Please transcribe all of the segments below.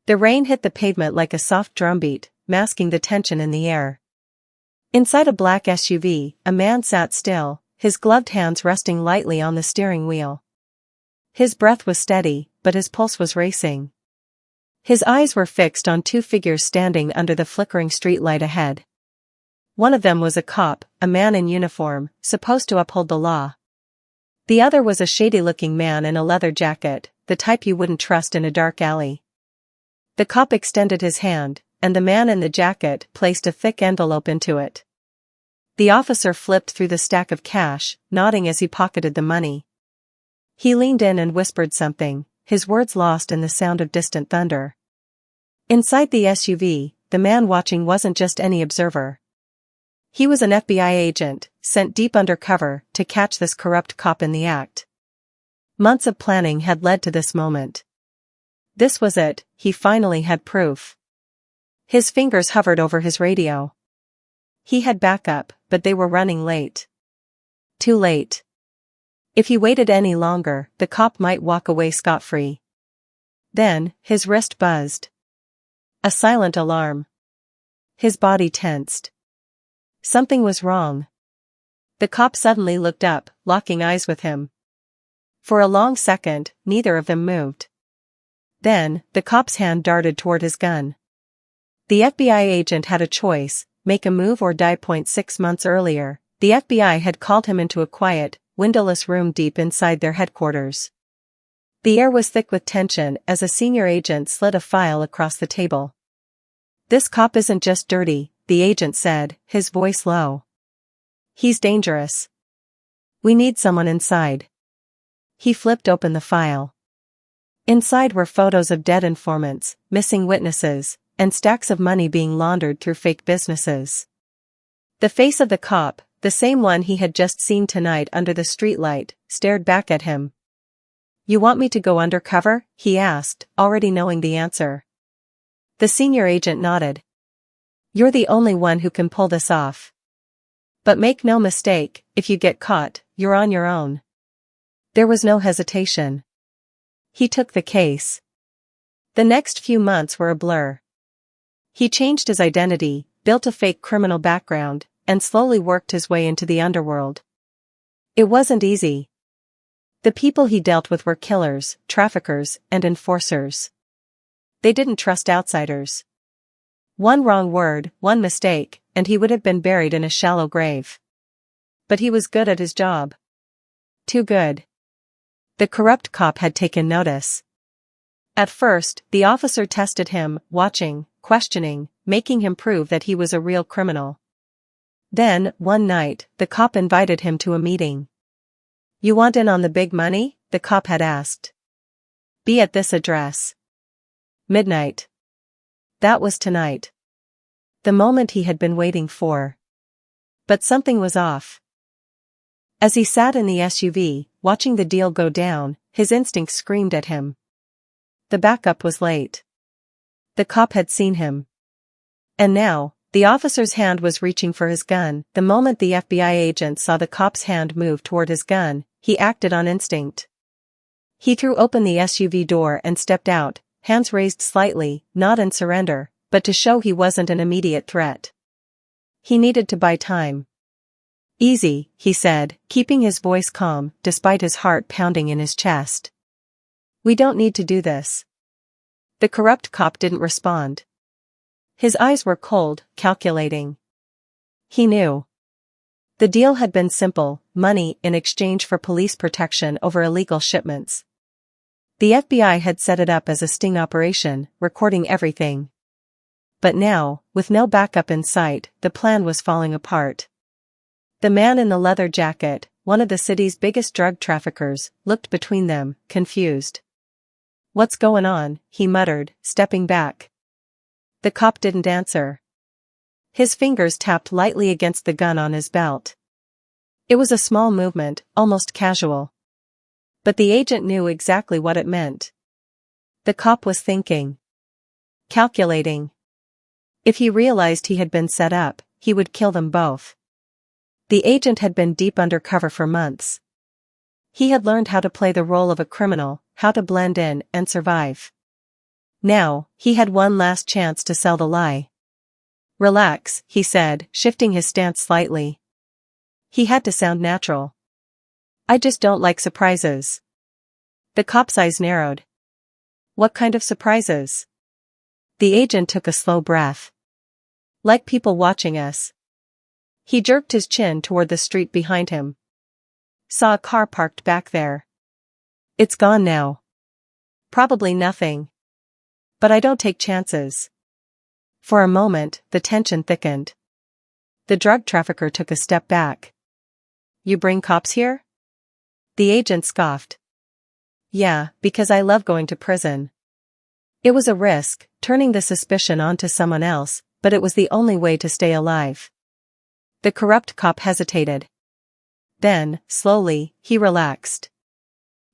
The rain hit the pavement like a soft drumbeat, masking the tension in the air. Inside a black SUV, a man sat still, his gloved hands resting lightly on the steering wheel. His breath was steady, but his pulse was racing. His eyes were fixed on two figures standing under the flickering streetlight ahead. One of them was a cop, a man in uniform, supposed to uphold the law. The other was a shady-looking man in a leather jacket, the type you wouldn't trust in a dark alley. The cop extended his hand, and the man in the jacket placed a thick envelope into it. The officer flipped through the stack of cash, nodding as he pocketed the money. He leaned in and whispered something, his words lost in the sound of distant thunder. Inside the SUV, the man watching wasn't just any observer. He was an FBI agent, sent deep undercover to catch this corrupt cop in the act. Months of planning had led to this moment. This was it, he finally had proof. His fingers hovered over his radio. He had backup, but they were running late. Too late. If he waited any longer, the cop might walk away scot-free. Then, his wrist buzzed. A silent alarm. His body tensed. Something was wrong. The cop suddenly looked up, locking eyes with him. For a long second, neither of them moved. Then, the cop's hand darted toward his gun. The FBI agent had a choice, make a move or die. 6 months earlier, the FBI had called him into a quiet, windowless room deep inside their headquarters. The air was thick with tension as a senior agent slid a file across the table. "This cop isn't just dirty," the agent said, his voice low. "He's dangerous. We need someone inside." He flipped open the file. Inside were photos of dead informants, missing witnesses, and stacks of money being laundered through fake businesses. The face of the cop, the same one he had just seen tonight under the streetlight, stared back at him. "You want me to go undercover?" he asked, already knowing the answer. The senior agent nodded. "You're the only one who can pull this off. But make no mistake, if you get caught, you're on your own." There was no hesitation. He took the case. The next few months were a blur. He changed his identity, built a fake criminal background, and slowly worked his way into the underworld. It wasn't easy. The people he dealt with were killers, traffickers, and enforcers. They didn't trust outsiders. One wrong word, one mistake, and he would have been buried in a shallow grave. But he was good at his job. Too good. The corrupt cop had taken notice. At first, the officer tested him, watching, questioning, making him prove that he was a real criminal. Then, one night, the cop invited him to a meeting. "You want in on the big money?" the cop had asked. "Be at this address. Midnight." That was tonight. The moment he had been waiting for. But something was off. As he sat in the SUV, watching the deal go down, his instincts screamed at him. The backup was late. The cop had seen him. And now, the officer's hand was reaching for his gun. The moment the FBI agent saw the cop's hand move toward his gun, he acted on instinct. He threw open the SUV door and stepped out, hands raised slightly, not in surrender, but to show he wasn't an immediate threat. He needed to buy time. "Easy," he said, keeping his voice calm, despite his heart pounding in his chest. "We don't need to do this." The corrupt cop didn't respond. His eyes were cold, calculating. He knew. The deal had been simple, money in exchange for police protection over illegal shipments. The FBI had set it up as a sting operation, recording everything. But now, with no backup in sight, the plan was falling apart. The man in the leather jacket, one of the city's biggest drug traffickers, looked between them, confused. "What's going on?" he muttered, stepping back. The cop didn't answer. His fingers tapped lightly against the gun on his belt. It was a small movement, almost casual. But the agent knew exactly what it meant. The cop was thinking. Calculating. If he realized he had been set up, he would kill them both. The agent had been deep undercover for months. He had learned how to play the role of a criminal, how to blend in and survive. Now, he had one last chance to sell the lie. "Relax," he said, shifting his stance slightly. He had to sound natural. "I just don't like surprises." The cop's eyes narrowed. "What kind of surprises?" The agent took a slow breath. "Like people watching us." He jerked his chin toward the street behind him. "Saw a car parked back there. It's gone now. Probably nothing. But I don't take chances." For a moment, the tension thickened. The drug trafficker took a step back. "You bring cops here?" The agent scoffed. "Yeah, because I love going to prison." It was a risk, turning the suspicion onto someone else, but it was the only way to stay alive. The corrupt cop hesitated. Then, slowly, he relaxed.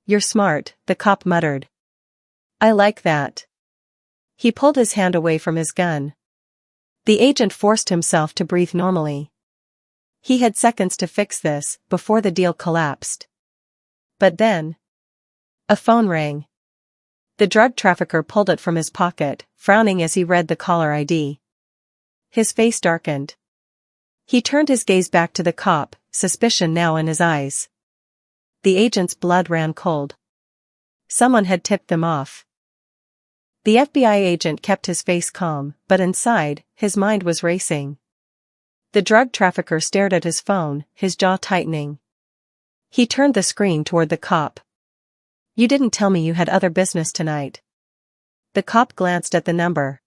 "You're smart," the cop muttered. "I like that." He pulled his hand away from his gun. The agent forced himself to breathe normally. He had seconds to fix this, before the deal collapsed. But then, a phone rang. The drug trafficker pulled it from his pocket, frowning as he read the caller ID. His face darkened. He turned his gaze back to the cop, suspicion now in his eyes. The agent's blood ran cold. Someone had tipped them off. The FBI agent kept his face calm, but inside, his mind was racing. The drug trafficker stared at his phone, his jaw tightening. He turned the screen toward the cop. "You didn't tell me you had other business tonight." The cop glanced at the number.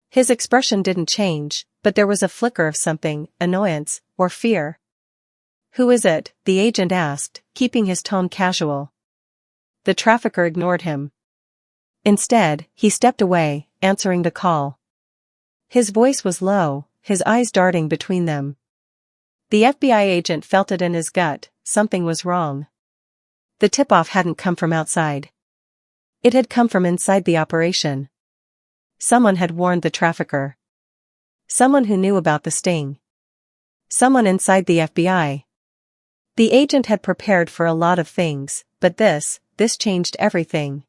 His expression didn't change, but there was a flicker of something, annoyance, or fear. "Who is it?" the agent asked, keeping his tone casual. The trafficker ignored him. Instead, he stepped away, answering the call. His voice was low, his eyes darting between them. The FBI agent felt it in his gut, something was wrong. The tip-off hadn't come from outside. It had come from inside the operation. Someone had warned the trafficker. Someone who knew about the sting. Someone inside the FBI. The agent had prepared for a lot of things, but this changed everything.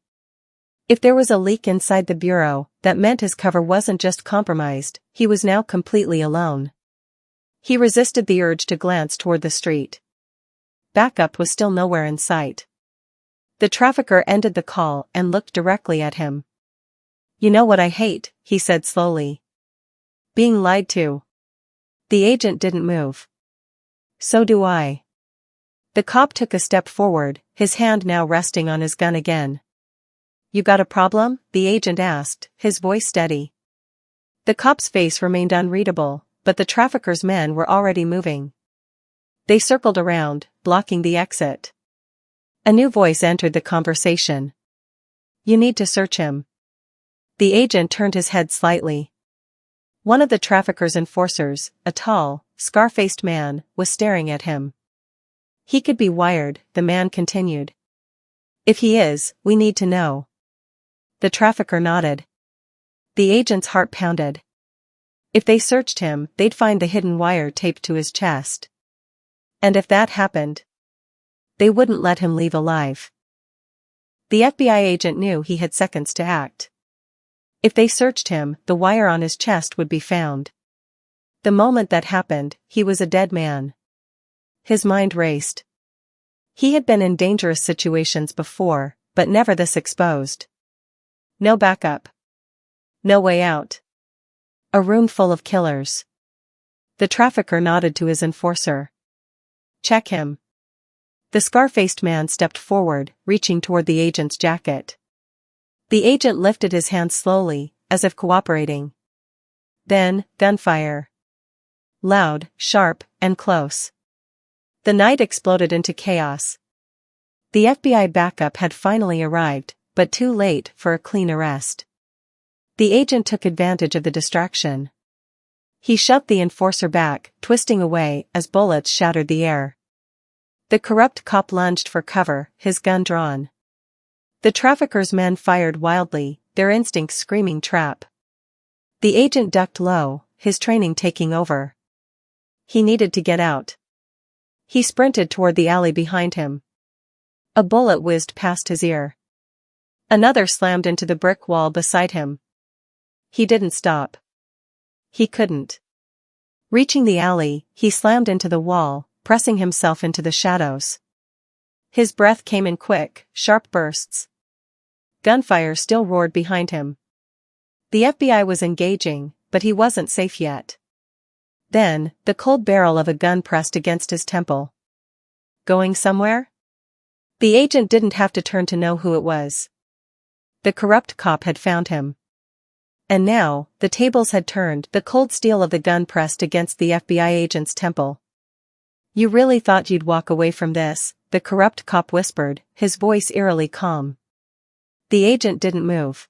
If there was a leak inside the bureau, that meant his cover wasn't just compromised, he was now completely alone. He resisted the urge to glance toward the street. Backup was still nowhere in sight. The trafficker ended the call and looked directly at him. "You know what I hate," he said slowly. "Being lied to." The agent didn't move. "So do I." The cop took a step forward, his hand now resting on his gun again. "You got a problem?" the agent asked, his voice steady. The cop's face remained unreadable, but the trafficker's men were already moving. They circled around, blocking the exit. A new voice entered the conversation. "You need to search him." The agent turned his head slightly. One of the trafficker's enforcers, a tall, scar-faced man, was staring at him. "He could be wired," the man continued. "If he is, we need to know." The trafficker nodded. The agent's heart pounded. If they searched him, they'd find the hidden wire taped to his chest. And if that happened, they wouldn't let him leave alive. The FBI agent knew he had seconds to act. If they searched him, the wire on his chest would be found. The moment that happened, he was a dead man. His mind raced. He had been in dangerous situations before, but never this exposed. No backup. No way out. A room full of killers. The trafficker nodded to his enforcer. "Check him." The scar-faced man stepped forward, reaching toward the agent's jacket. The agent lifted his hand slowly, as if cooperating. Then, gunfire. Loud, sharp, and close. The night exploded into chaos. The FBI backup had finally arrived, but too late for a clean arrest. The agent took advantage of the distraction. He shoved the enforcer back, twisting away as bullets shattered the air. The corrupt cop lunged for cover, his gun drawn. The trafficker's men fired wildly, their instincts screaming trap. The agent ducked low, his training taking over. He needed to get out. He sprinted toward the alley behind him. A bullet whizzed past his ear. Another slammed into the brick wall beside him. He didn't stop. He couldn't. Reaching the alley, he slammed into the wall, pressing himself into the shadows. His breath came in quick, sharp bursts. Gunfire still roared behind him. The FBI was engaging, but he wasn't safe yet. Then, the cold barrel of a gun pressed against his temple. Going somewhere? The agent didn't have to turn to know who it was. The corrupt cop had found him. And now, the tables had turned, the cold steel of the gun pressed against the FBI agent's temple. "You really thought you'd walk away from this," the corrupt cop whispered, his voice eerily calm. The agent didn't move.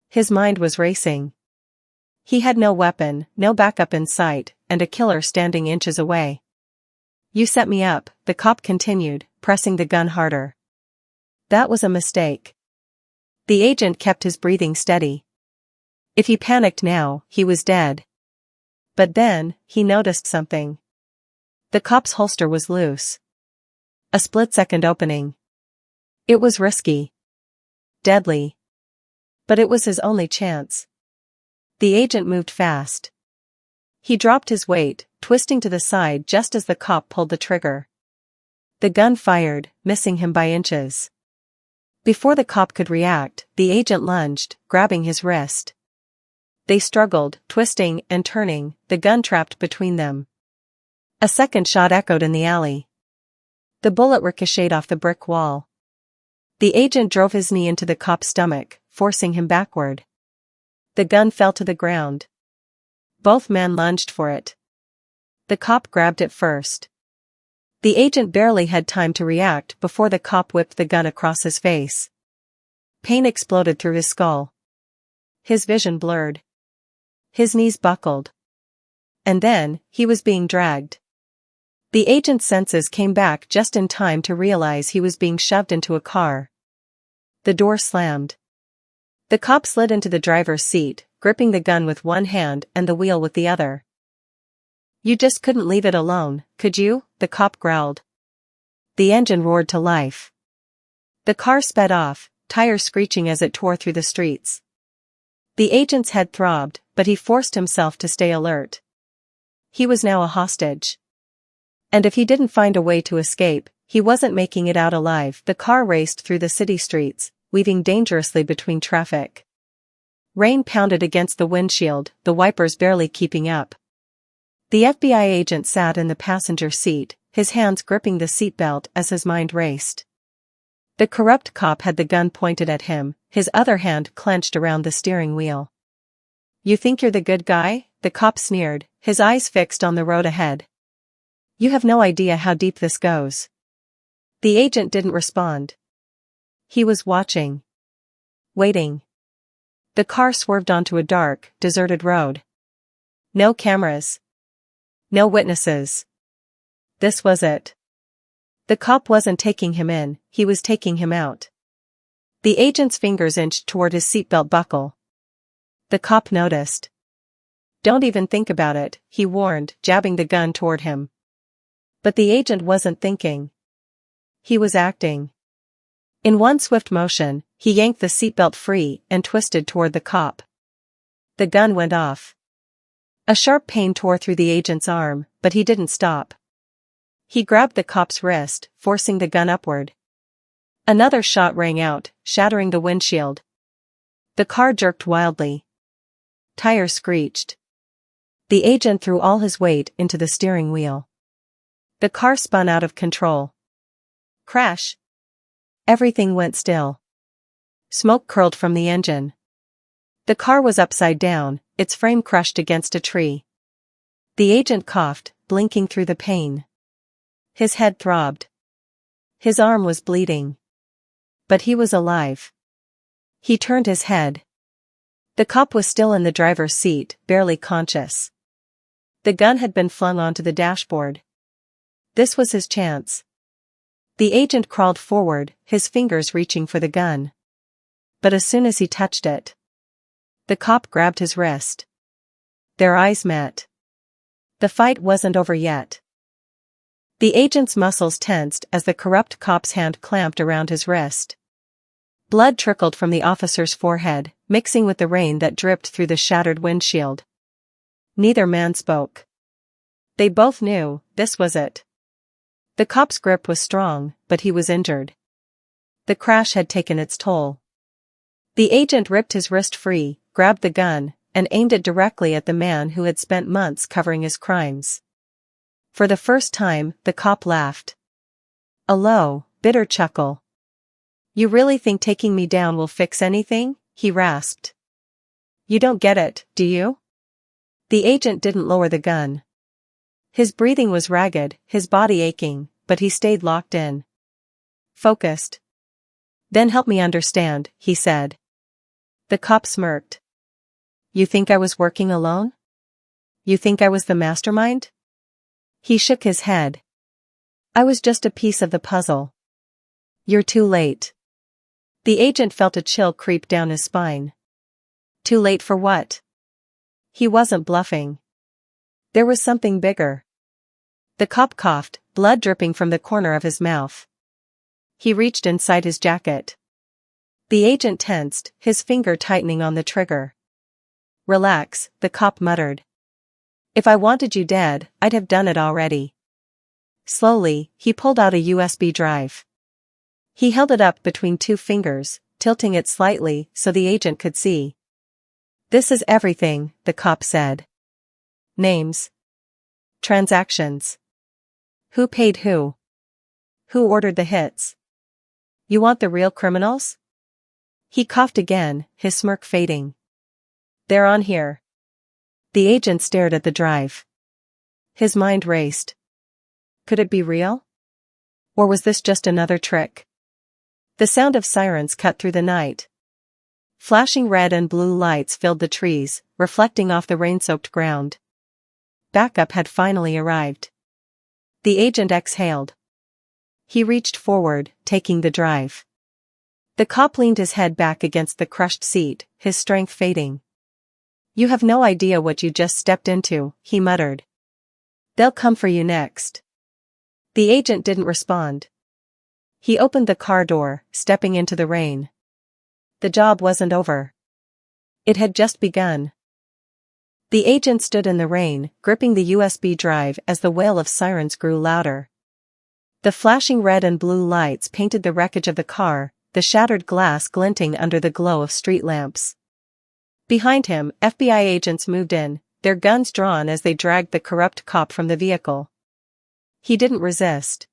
His mind was racing. He had no weapon, no backup in sight, and a killer standing inches away. "You set me up," the cop continued, pressing the gun harder. "That was a mistake." The agent kept his breathing steady. If he panicked now, he was dead. But then, he noticed something. The cop's holster was loose. A split-second opening. It was risky. Deadly. But it was his only chance. The agent moved fast. He dropped his weight, twisting to the side just as the cop pulled the trigger. The gun fired, missing him by inches. Before the cop could react, the agent lunged, grabbing his wrist. They struggled, twisting and turning, the gun trapped between them. A second shot echoed in the alley. The bullet ricocheted off the brick wall. The agent drove his knee into the cop's stomach, forcing him backward. The gun fell to the ground. Both men lunged for it. The cop grabbed it first. The agent barely had time to react before the cop whipped the gun across his face. Pain exploded through his skull. His vision blurred. His knees buckled. And then, he was being dragged. The agent's senses came back just in time to realize he was being shoved into a car. The door slammed. The cop slid into the driver's seat, gripping the gun with one hand and the wheel with the other. "You just couldn't leave it alone, could you?" the cop growled. The engine roared to life. The car sped off, tires screeching as it tore through the streets. The agent's head throbbed, but he forced himself to stay alert. He was now a hostage. And if he didn't find a way to escape, he wasn't making it out alive. The car raced through the city streets, weaving dangerously between traffic. Rain pounded against the windshield, the wipers barely keeping up. The FBI agent sat in the passenger seat, his hands gripping the seatbelt as his mind raced. The corrupt cop had the gun pointed at him, his other hand clenched around the steering wheel. "You think you're the good guy?" the cop sneered, his eyes fixed on the road ahead. "You have no idea how deep this goes." The agent didn't respond. He was watching. Waiting. The car swerved onto a dark, deserted road. No cameras. No witnesses. This was it. The cop wasn't taking him in, he was taking him out. The agent's fingers inched toward his seatbelt buckle. The cop noticed. "Don't even think about it," he warned, jabbing the gun toward him. But the agent wasn't thinking. He was acting. In one swift motion, he yanked the seatbelt free and twisted toward the cop. The gun went off. A sharp pain tore through the agent's arm, but he didn't stop. He grabbed the cop's wrist, forcing the gun upward. Another shot rang out, shattering the windshield. The car jerked wildly. Tires screeched. The agent threw all his weight into the steering wheel. The car spun out of control. Crash. Everything went still. Smoke curled from the engine. The car was upside down, its frame crushed against a tree. The agent coughed, blinking through the pain. His head throbbed. His arm was bleeding. But he was alive. He turned his head. The cop was still in the driver's seat, barely conscious. The gun had been flung onto the dashboard. This was his chance. The agent crawled forward, his fingers reaching for the gun. But as soon as he touched it, the cop grabbed his wrist. Their eyes met. The fight wasn't over yet. The agent's muscles tensed as the corrupt cop's hand clamped around his wrist. Blood trickled from the officer's forehead, mixing with the rain that dripped through the shattered windshield. Neither man spoke. They both knew this was it. The cop's grip was strong, but he was injured. The crash had taken its toll. The agent ripped his wrist free, grabbed the gun, and aimed it directly at the man who had spent months covering his crimes. For the first time, the cop laughed. A low, bitter chuckle. "You really think taking me down will fix anything?" he rasped. "You don't get it, do you?" The agent didn't lower the gun. His breathing was ragged, his body aching, but he stayed locked in. Focused. "Then help me understand," he said. The cop smirked. "You think I was working alone? You think I was the mastermind?" He shook his head. "I was just a piece of the puzzle." "You're too late." The agent felt a chill creep down his spine. Too late for what? He wasn't bluffing. There was something bigger. The cop coughed, blood dripping from the corner of his mouth. He reached inside his jacket. The agent tensed, his finger tightening on the trigger. "Relax," the cop muttered. "If I wanted you dead, I'd have done it already." Slowly, he pulled out a USB drive. He held it up between two fingers, tilting it slightly so the agent could see. "This is everything," the cop said. "Names. Transactions. Who paid who? Who ordered the hits? You want the real criminals?" He coughed again, his smirk fading. "They're on here." The agent stared at the drive. His mind raced. Could it be real? Or was this just another trick? The sound of sirens cut through the night. Flashing red and blue lights filled the trees, reflecting off the rain-soaked ground. Backup had finally arrived. The agent exhaled. He reached forward, taking the drive. The cop leaned his head back against the crushed seat, his strength fading. "You have no idea what you just stepped into," he muttered. "They'll come for you next." The agent didn't respond. He opened the car door, stepping into the rain. The job wasn't over. It had just begun. The agent stood in the rain, gripping the USB drive as the wail of sirens grew louder. The flashing red and blue lights painted the wreckage of the car, the shattered glass glinting under the glow of street lamps. Behind him, FBI agents moved in, their guns drawn as they dragged the corrupt cop from the vehicle. He didn't resist.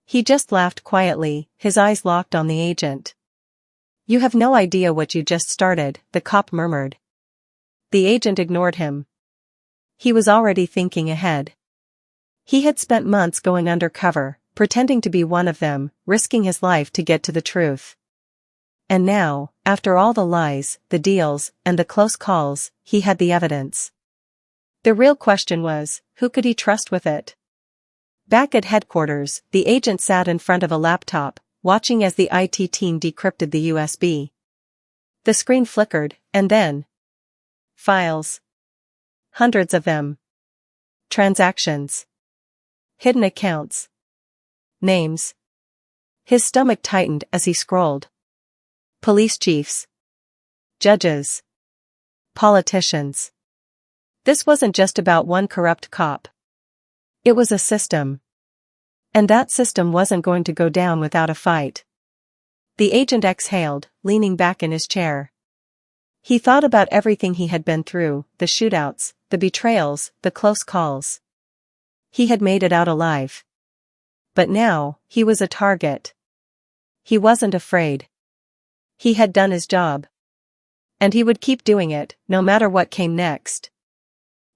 He just laughed quietly, his eyes locked on the agent. "You have no idea what you just started," the cop murmured. The agent ignored him. He was already thinking ahead. He had spent months going undercover, pretending to be one of them, risking his life to get to the truth. And now, after all the lies, the deals, and the close calls, he had the evidence. The real question was, who could he trust with it? Back at headquarters, the agent sat in front of a laptop, watching as the IT team decrypted the USB. The screen flickered, and then... Files. Hundreds of them. Transactions. Hidden accounts. Names. His stomach tightened as he scrolled. Police chiefs. Judges. Politicians. This wasn't just about one corrupt cop. It was a system. And that system wasn't going to go down without a fight. The agent exhaled, leaning back in his chair. He thought about everything he had been through, the shootouts, the betrayals, the close calls. He had made it out alive. But now, he was a target. He wasn't afraid. He had done his job. And he would keep doing it, no matter what came next.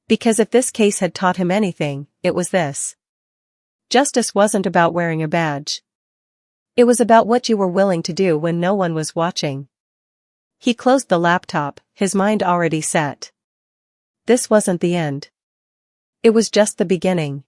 Because if this case had taught him anything, it was this. Justice wasn't about wearing a badge. It was about what you were willing to do when no one was watching. He closed the laptop, his mind already set. This wasn't the end. It was just the beginning.